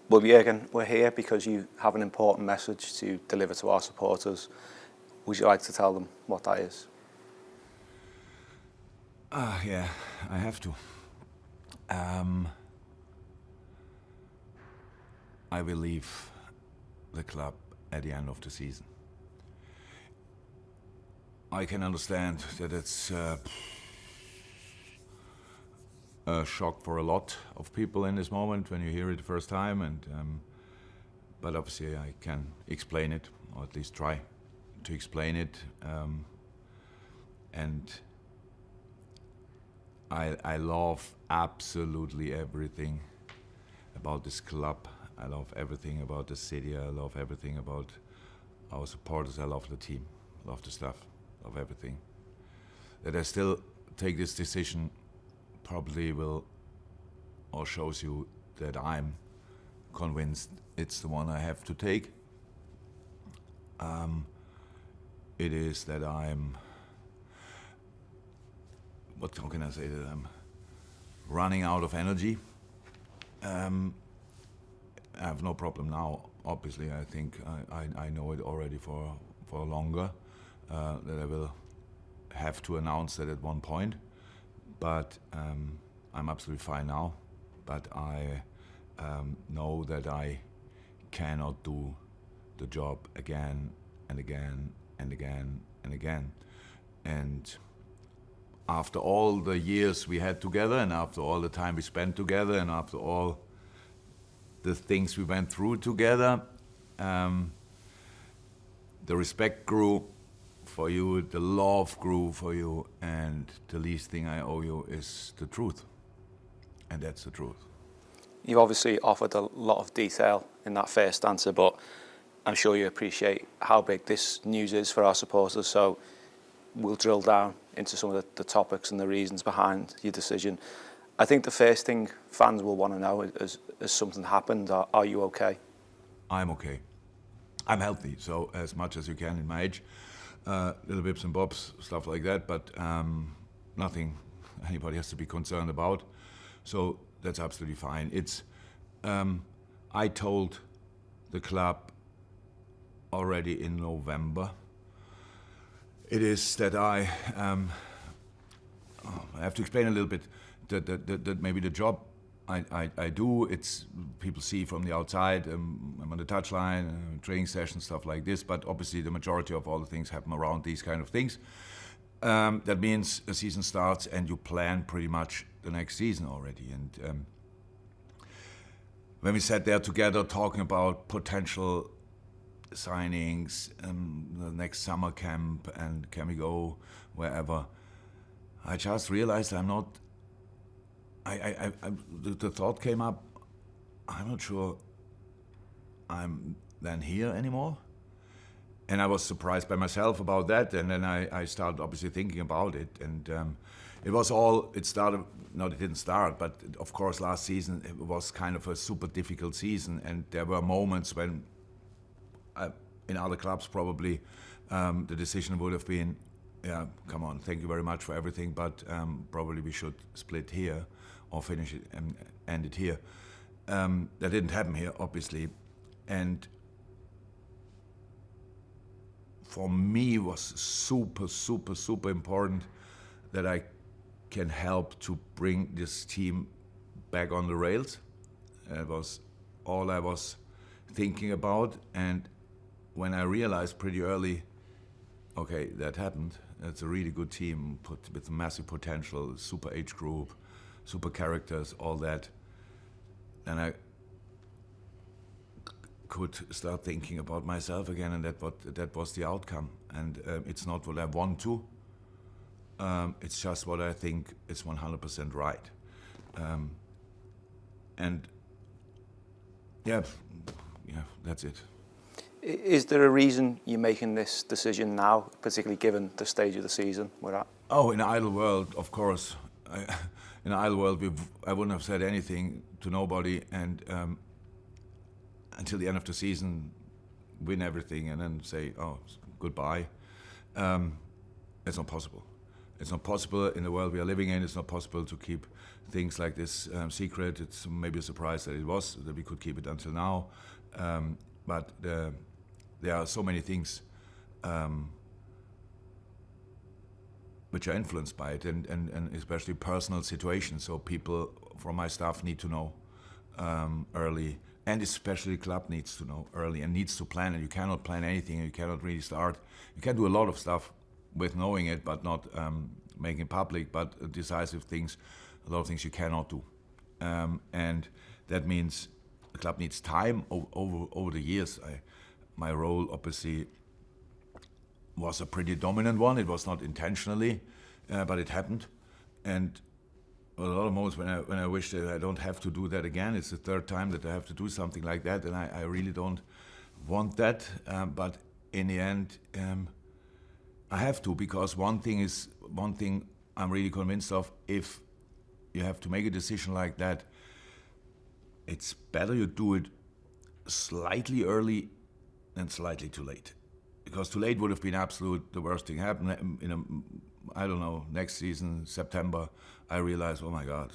Well, Jürgen, we're here because you have an important message to deliver to our supporters. Would you like to tell them what that is? Yeah, I have to. I will leave the club at the end of the season. I can understand that it's a shock for a lot of people in this moment when you hear it the first time, but obviously I can explain it, or at least try to explain it, and I love absolutely everything about this club. I love everything about the city. I love everything about our supporters. I love the team. I love the stuff. I love everything. That I still take this decision probably will, or shows you that I'm convinced it's the one I have to take. It is that I'm, how can I say, that I'm running out of energy. I have no problem now. Obviously, I think I know it already for longer, that I will have to announce that at one point. But I'm absolutely fine now. But I know that I cannot do the job again and again and again and again. And after all the years we had together, and after all the time we spent together, and after all the things we went through together, the respect grew for you, the love grew for you, and the least thing I owe you is the truth. And that's the truth. You obviously offered a lot of detail in that first answer, but I'm sure you appreciate how big this news is for our supporters, so we'll drill down into some of the topics and the reasons behind your decision. I think the first thing fans will want to know is something happened? Are you okay? I'm okay. I'm healthy, so as much as you can in my age. Little bips and bobs, stuff like that, but nothing anybody has to be concerned about. So that's absolutely fine. It's I told the club already in November. It is that I have to explain a little bit that maybe the job I do, it's people see from the outside, I'm on the touchline, training sessions, stuff like this, but obviously the majority of all the things happen around these kind of things. That means a season starts and you plan pretty much the next season already. And when we sat there together talking about potential signings, the next summer camp, and can we go wherever, I just realized I'm not. The thought came up, I'm not sure I'm then here anymore. And I was surprised by myself about that. And then I started obviously thinking about it. And it started, no, it didn't start, but of course last season it was kind of a super difficult season. And there were moments when in other clubs probably the decision would have been, yeah, come on, thank you very much for everything, but probably we should split here or finish it and end it here. That didn't happen here, obviously. And for me, it was super, super, super important that I can help to bring this team back on the rails. That was all I was thinking about. And when I realized pretty early, okay, that happened. It's a really good team with massive potential, super age group, super characters, all that. And I could start thinking about myself again, and that was the outcome. And it's not what I want to. It's just what I think is 100% right. And yeah, that's it. Is there a reason you're making this decision now, particularly given the stage of the season we're at? Oh, in an idle world, of course. In an idle world, I wouldn't have said anything to nobody, and until the end of the season, win everything, and then say, oh, goodbye. It's not possible. It's not possible in the world we are living in. It's not possible to keep things like this secret. It's maybe a surprise that we could keep it until now. But there are so many things which are influenced by it, and especially personal situations. So people from my staff need to know early, and especially the club needs to know early and needs to plan. And you cannot plan anything. You cannot really start. You can do a lot of stuff with knowing it, but not making it public. But decisive things, a lot of things you cannot do, and that means the club needs time over the years. My role obviously was a pretty dominant one. It was not intentionally, but it happened, and a lot of moments when I wish that I don't have to do that again. It's the third time that I have to do something like that, and I really don't want that. But in the end, I have to, because one thing I'm really convinced of: if you have to make a decision like that, it's better you do it slightly early than slightly too late. Because too late would have been the worst thing happen. I don't know, next season, September, I realized, oh my God,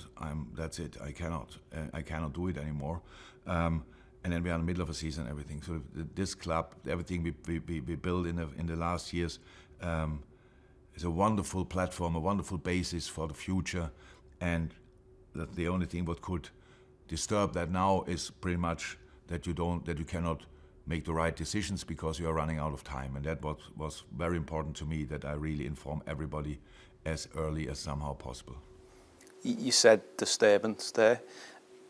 that's it. I cannot do it anymore. And then we are in the middle of a season and everything. So this club, everything we built in the last years, is a wonderful platform, a wonderful basis for the future. And that the only thing what could disturb that now is pretty much that you cannot make the right decisions because you are running out of time. And that was very important to me, that I really inform everybody as early as somehow possible. You said disturbance there.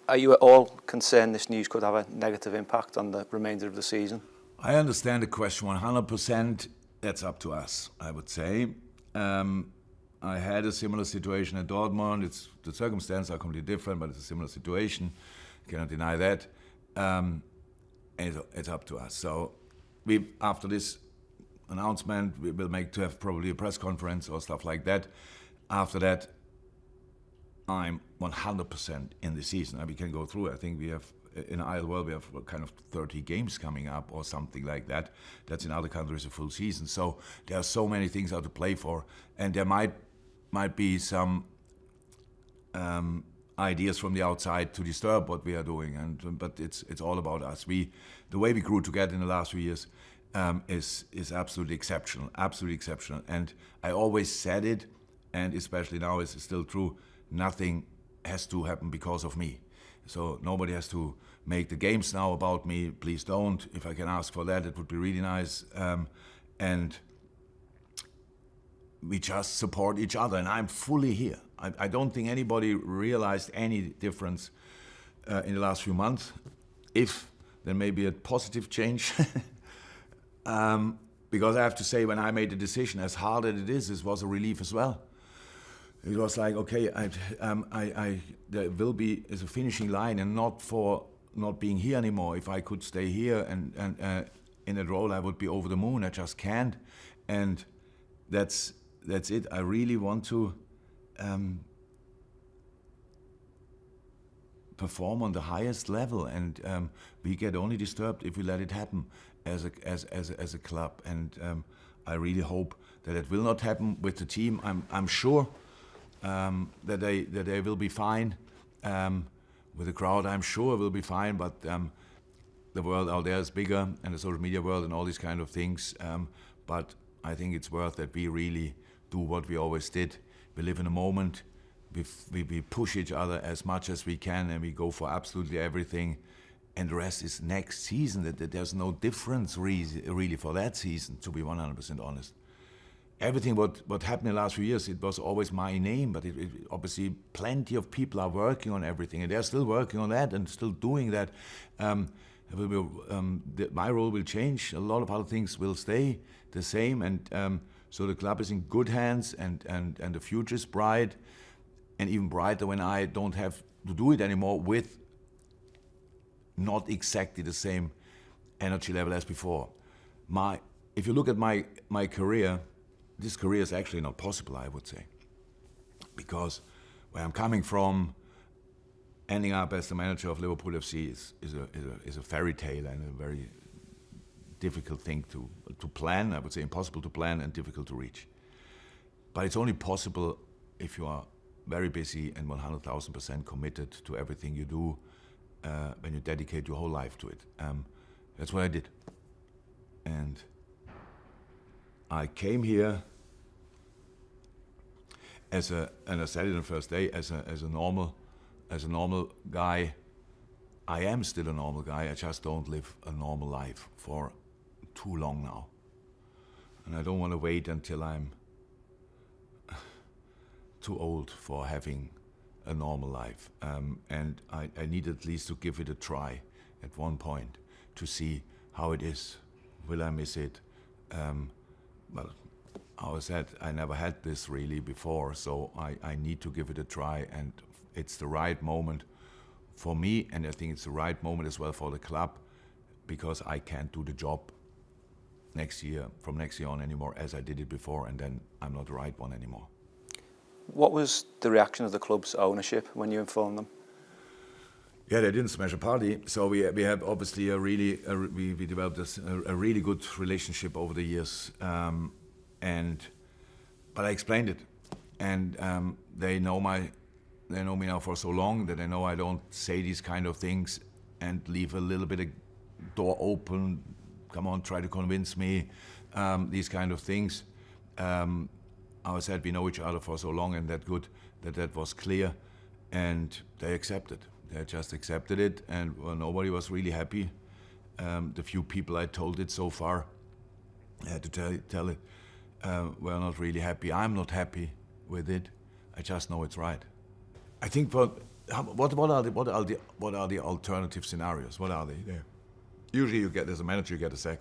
Are you at all concerned this news could have a negative impact on the remainder of the season? I understand the question 100%. That's up to us, I would say. I had a similar situation at Dortmund. The circumstances are completely different, but it's a similar situation. Cannot deny that. It's up to us. So after this announcement, we will have probably a press conference or stuff like that. After that, I'm 100% in the season. And we can go through. I think we have, in IL World, we have kind of 30 games coming up or something like that. That's in other countries a full season. So there are so many things out to play for. And there might be some ideas from the outside to disturb what we are doing, but it's all about us. The way we grew together in the last few years is absolutely exceptional, And I always said it, and especially now it's still true. Nothing has to happen because of me. So nobody has to make the games now about me. Please don't. If I can ask for that, it would be really nice. And we just support each other, and I'm fully here. I don't think anybody realized any difference in the last few months. If there may be a positive change, because I have to say, when I made the decision, as hard as it is, this was a relief as well. It was like, okay, there is a finishing line, and not for not being here anymore. If I could stay here and in that role, I would be over the moon. I just can't, and that's it. I really want to perform on the highest level, and we get only disturbed if we let it happen as a club. And I really hope that it will not happen with the team. I'm sure that they will be fine with the crowd. I'm sure it will be fine, but the world out there is bigger, and the social media world and all these kind of things. But I think it's worth that we really do what we always did. We live in a moment. We push each other as much as we can, and we go for absolutely everything. And the rest is next season. That there's no difference really for that season, to be 100% honest. Everything what happened in the last few years, it was always my name, but it obviously plenty of people are working on everything, and they're still working on that and still doing that. My role will change. A lot of other things will stay the same, and so the club is in good hands, and the future is bright, and even brighter when I don't have to do it anymore with not exactly the same energy level as before. If you look at my career, this career is actually not possible, I would say, because where I'm coming from, ending up as the manager of Liverpool FC is a fairy tale and a very difficult thing to plan. I would say impossible to plan and difficult to reach. But it's only possible if you are very busy and 100,000% committed to everything you do when you dedicate your whole life to it. That's what I did. And I came here and I said it on the first day, as a normal guy. I am still a normal guy, I just don't live a normal life for too long now. And I don't want to wait until I'm too old for having a normal life. And I need at least to give it a try at one point to see how it is. Will I miss it? Well, how I said, I never had this really before, so I need to give it a try, and it's the right moment for me, and I think it's the right moment as well for the club, because I can't do the job from next year on anymore as I did it before, and then I'm not the right one anymore. What was the reaction of the club's ownership when you informed them? Yeah, they didn't smash a party. So we have obviously we developed a really good relationship over the years, but I explained it, and they know me now for so long that they know I don't say these kind of things and leave a little bit of door open. Come on, try to convince me. These kind of things. I said we know each other for so long, and that was clear, and they accepted. They just accepted it, and well, nobody was really happy. The few people I told it so far, I had to tell it, were not really happy. I'm not happy with it. I just know it's right. I think what are the alternative scenarios? What are they? Yeah. Usually, as a manager, you get a sack.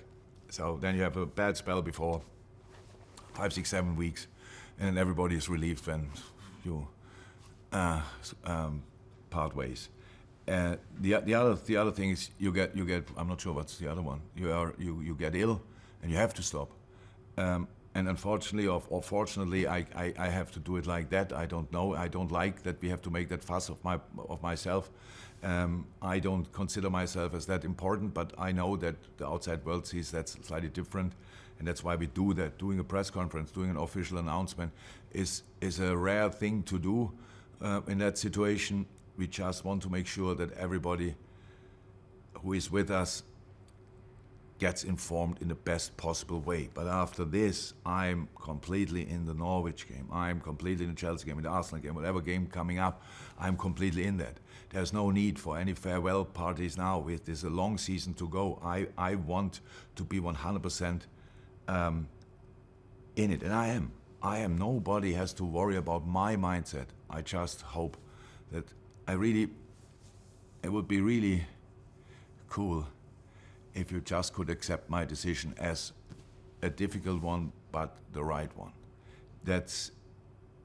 So then you have a bad spell before 5, 6, 7 weeks, and then everybody is relieved when you part ways. The other thing is you get. I'm not sure what's the other one. You get ill, and you have to stop. And unfortunately, or fortunately, I have to do it like that. I don't know. I don't like that we have to make that fuss of myself. I don't consider myself as that important, but I know that the outside world sees that's slightly different, and that's why we do that. Doing a press conference, doing an official announcement is a rare thing to do in that situation. We just want to make sure that everybody who is with us gets informed in the best possible way. But after this, I'm completely in the Norwich game. I'm completely in the Chelsea game, in the Arsenal game, whatever game coming up, I'm completely in that. There's no need for any farewell parties now. There's a long season to go. I want to be 100% in it, and I am. Nobody has to worry about my mindset. I just hope that it would be really cool if you just could accept my decision as a difficult one, but the right one. That's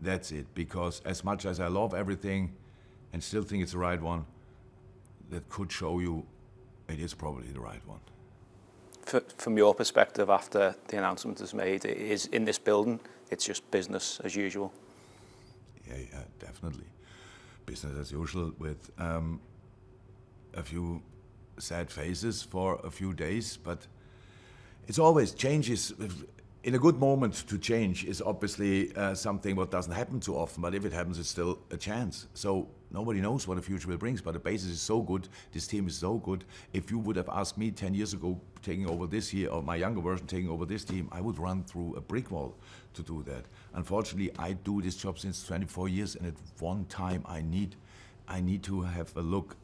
it, because as much as I love everything and still think it's the right one, that could show you it is probably the right one. From your perspective, after the announcement is made, it is in this building, it's just business as usual? Yeah, definitely. Business as usual, with a few sad faces for a few days, but it's always changes. In a good moment to change is obviously something what doesn't happen too often, but if it happens, it's still a chance. So nobody knows what the future will bring, but the basis is so good, this team is so good. If you would have asked me 10 years ago taking over this year, or my younger version taking over this team, I would run through a brick wall to do that. Unfortunately, I do this job since 24 years, and at one time I need to have a look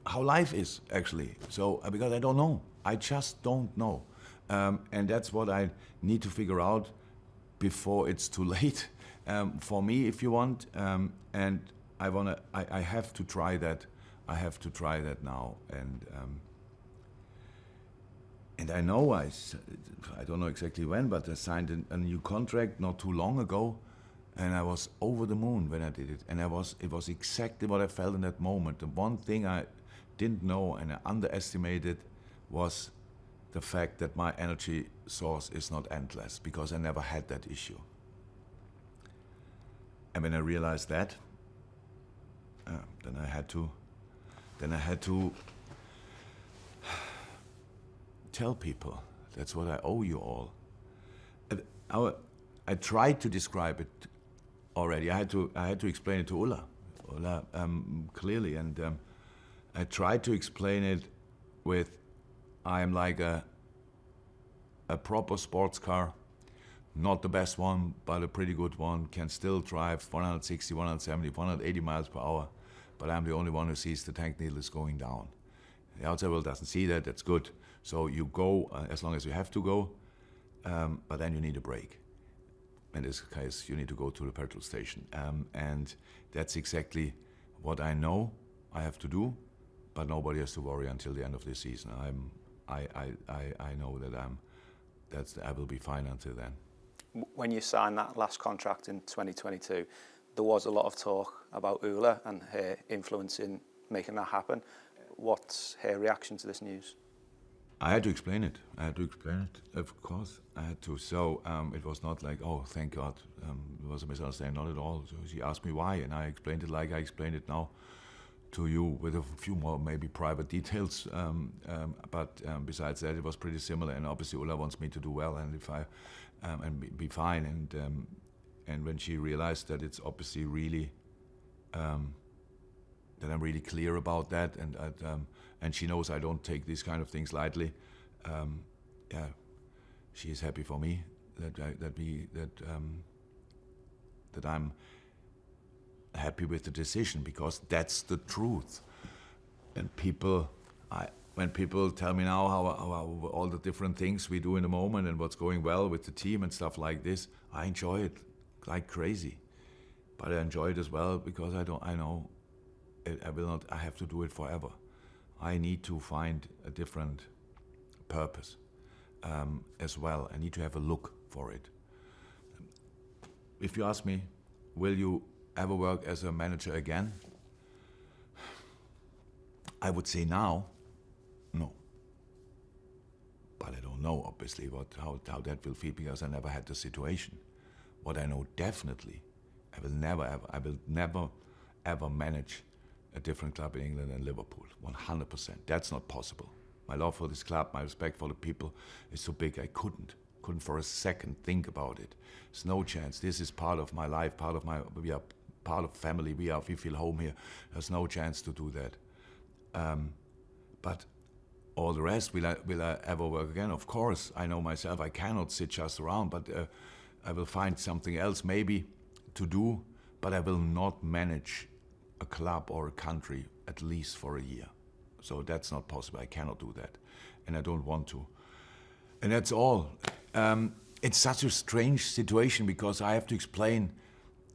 how life is actually. So because I don't know, I just don't know, and that's what I need to figure out before it's too late for me, if you want. And I have to try that. I have to try that now, and I know I don't know exactly when, but I signed a new contract not too long ago. And I was over the moon when I did it, and it was exactly what I felt in that moment. The one thing I didn't know and I underestimated was the fact that my energy source is not endless, because I never had that issue. And when I realized that, then I had to tell people, that's what I owe you all. I tried to describe it already. I had to explain it to Ulla clearly, and I tried to explain it with, I am like a proper sports car, not the best one, but a pretty good one, can still drive 160, 170, 180 miles per hour, but I'm the only one who sees the tank needle is going down. The outside world doesn't see that, that's good. So you go as long as you have to go, but then you need a break. In this case, you need to go to the petrol station. And that's exactly what I know I have to do, but nobody has to worry until the end of this season. I know that I will be fine until then. When you signed that last contract in 2022, there was a lot of talk about Ulla and her influence in making that happen. What's her reaction to this news? I had to explain it. Of course, I had to. So it was not like, oh, thank God, it was a misunderstanding, not at all. So she asked me why, and I explained it like I explained it now to you, with a few more maybe private details. But besides that, it was pretty similar. And obviously, Ulla wants me to do well, and if I and be fine. And when she realized that it's obviously really that I'm really clear about that, and she knows I don't take these kind of things lightly. Yeah, she is happy for me that I'm happy with the decision, because that's the truth. And when people tell me now how all the different things we do in the moment and what's going well with the team and stuff like this, I enjoy it like crazy. But I enjoy it as well because I know I have to do it forever. I need to find a different purpose as well. I need to have a look for it. If you ask me, will you ever work as a manager again? I would say now, no. But I don't know, obviously, how that will feel, because I never had the situation. What I know definitely, I will never ever manage a different club in England than Liverpool, 100%. That's not possible. My love for this club, my respect for the people is so big, I couldn't for a second think about it. There's no chance. This is part of my life, we are part of family, we feel home here. There's no chance to do that. But all the rest, will I ever work again? Of course, I know myself, I cannot sit just around, but I will find something else maybe to do, but I will not manage a club or a country at least for a year. So that's not possible. I cannot do that, and I don't want to. And that's all. It's such a strange situation, because I have to explain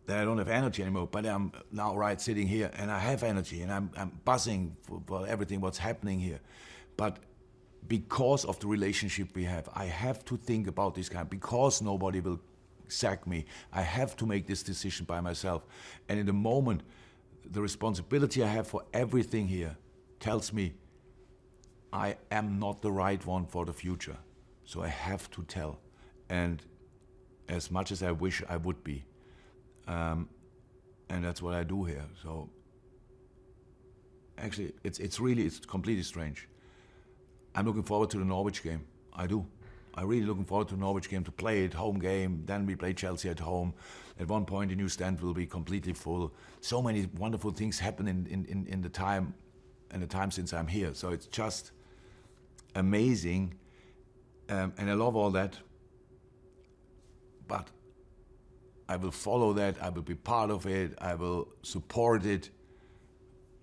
that I don't have energy anymore, but I'm now sitting here and I have energy, and I'm buzzing for everything what's happening here. But because of the relationship we have, I have to think about this because nobody will sack me. I have to make this decision by myself. And in the moment, the responsibility I have for everything here tells me I am not the right one for the future. So I have to tell. And as much as I wish I would be, and that's what I do here. So actually, it's completely strange. I'm looking forward to the Norwich game. I do. I'm really looking forward to the Norwich game, to play it, home game. Then we play Chelsea at home. At one point, the new stand will be completely full. So many wonderful things happen in the time since I'm here. So it's just amazing, and I love all that. But I will follow that. I will be part of it. I will support it,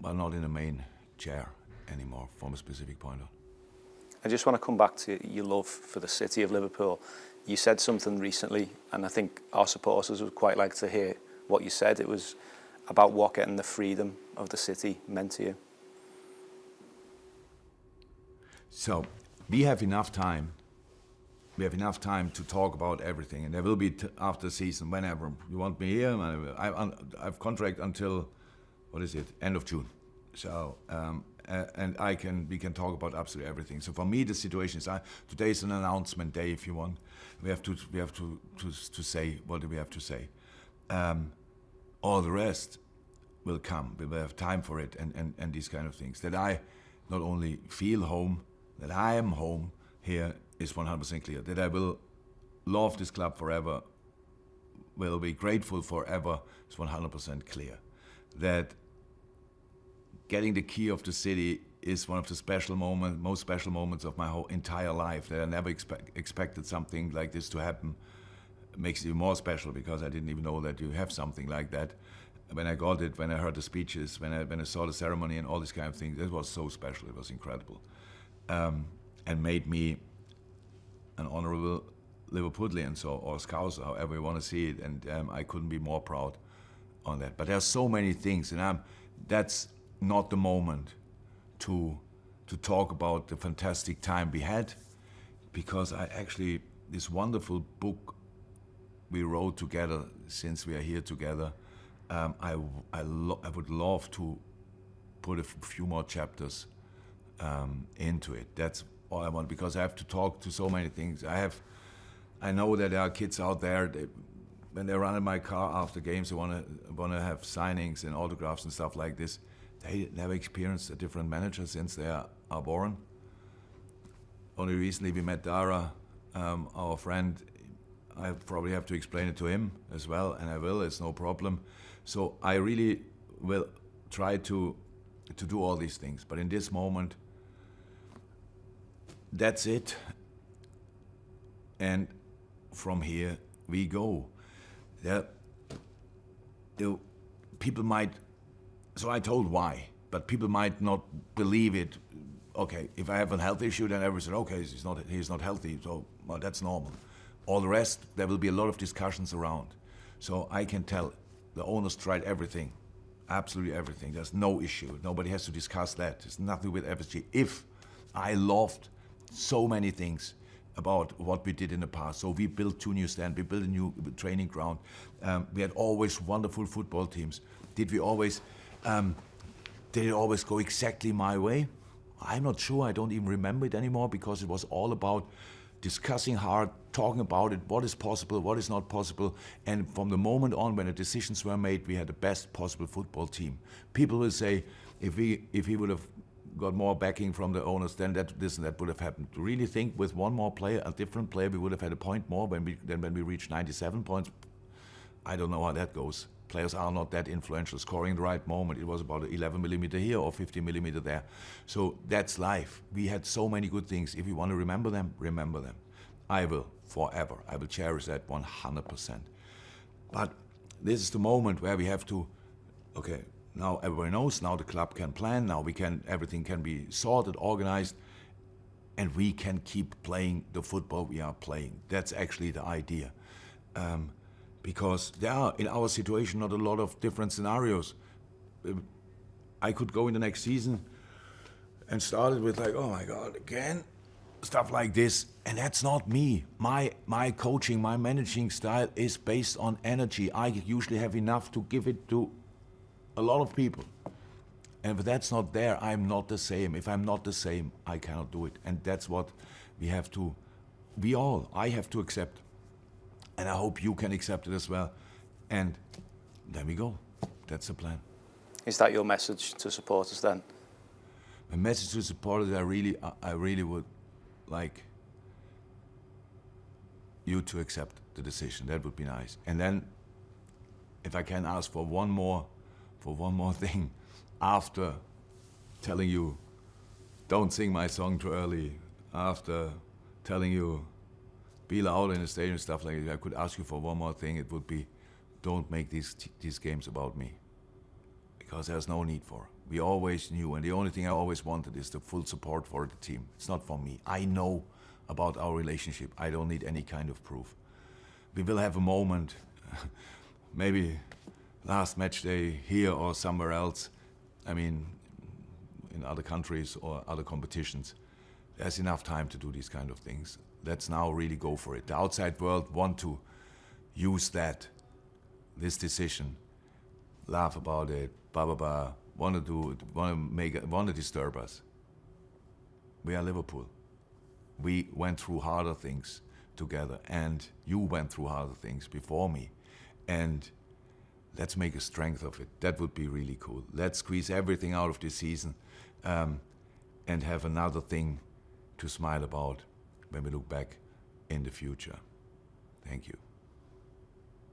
but not in the main chair anymore from a specific point on. I just want to come back to your love for the city of Liverpool. You said something recently, and I think our supporters would quite like to hear what you said. It was about what getting the freedom of the city meant to you. So we have enough time. We have enough time to talk about everything, and there will be after the season, whenever you want me here. I've contract until, end of June. So. And we can talk about absolutely everything. So for me, the situation is today is an announcement day. If you want, we have to say what do we have to say. All the rest will come. We will have time for it, and these kind of things. That I not only feel home, that I am home here is 100% clear. That I will love this club forever, will be grateful forever, is 100% clear. That getting the key of the city is one of the most special moments of my whole entire life. That I never expected something like this to happen. It makes it even more special because I didn't even know that you have something like that. When I got it, when I heard the speeches, when I saw the ceremony and all these kind of things, it was so special. It was incredible, and made me an honorable Liverpoolian, or Scouser, however you want to see it. And I couldn't be more proud on that. But there are so many things, and that's not the moment to talk about the fantastic time we had, because this wonderful book we wrote together since we are here together, I would love to put a few more chapters into it. That's all I want, because I have to talk to so many things. I know that there are kids out there, when they run in my car after games, they want to have signings and autographs and stuff like this. They never experienced a different manager since they are born. Only recently we met Dara, our friend. I probably have to explain it to him as well, and I will, it's no problem. So I really will try to do all these things. But in this moment, that's it. And from here we go. People might, so I told why, but people might not believe it. Okay, if I have a health issue, then everyone said, okay, he's not healthy, so well, that's normal. All the rest, there will be a lot of discussions around. So I can tell the owners tried everything, absolutely everything. There's no issue. Nobody has to discuss that. There's nothing with FSG. If I loved so many things about what we did in the past. So we built 2 new stands, we built a new training ground. We had always wonderful football teams. Did it always go exactly my way? I'm not sure. I don't even remember it anymore, because it was all about discussing hard, talking about it, what is possible, what is not possible. And from the moment on when the decisions were made, we had the best possible football team. People will say, if he would have got more backing from the owners, then this and that would have happened. To really think with one more player, a different player, we would have had a point more than when we reached 97 points. I don't know how that goes. Players are not that influential. Scoring the right moment, it was about 11 millimeter here or 50 millimeter there. So that's life. We had so many good things. If you want to remember them, remember them. I will, forever. I will cherish that 100%. But this is the moment where we have to, okay, now everybody knows, now the club can plan, now everything can be sorted, organized, and we can keep playing the football we are playing. That's actually the idea. Because there are, in our situation, not a lot of different scenarios. I could go in the next season and start it with like, oh my God, again? Stuff like this, and that's not me. My coaching, my managing style is based on energy. I usually have enough to give it to a lot of people. And if that's not there, I'm not the same. If I'm not the same, I cannot do it. And that's what I have to accept. And I hope you can accept it as well. And there we go. That's the plan. Is that your message to supporters then? My message to supporters, I really would like you to accept the decision. That would be nice. And then, if I can ask for one more thing, after telling you, don't sing my song too early, after telling you, be loud in the stadium, stuff like that, I could ask you for one more thing. It would be, don't make these games about me, because there's no need for it. We always knew, and the only thing I always wanted is the full support for the team. It's not for me. I know about our relationship. I don't need any kind of proof. We will have a moment, maybe last match day here or somewhere else. I mean, in other countries or other competitions. There's enough time to do these kind of things. Let's now really go for it. The outside world want to use this decision, laugh about it, blah, blah, blah, want to do it, want to disturb us. We are Liverpool. We went through harder things together, and you went through harder things before me. And let's make a strength of it. That would be really cool. Let's squeeze everything out of this season and have another thing to smile about when we look back in the future. Thank you.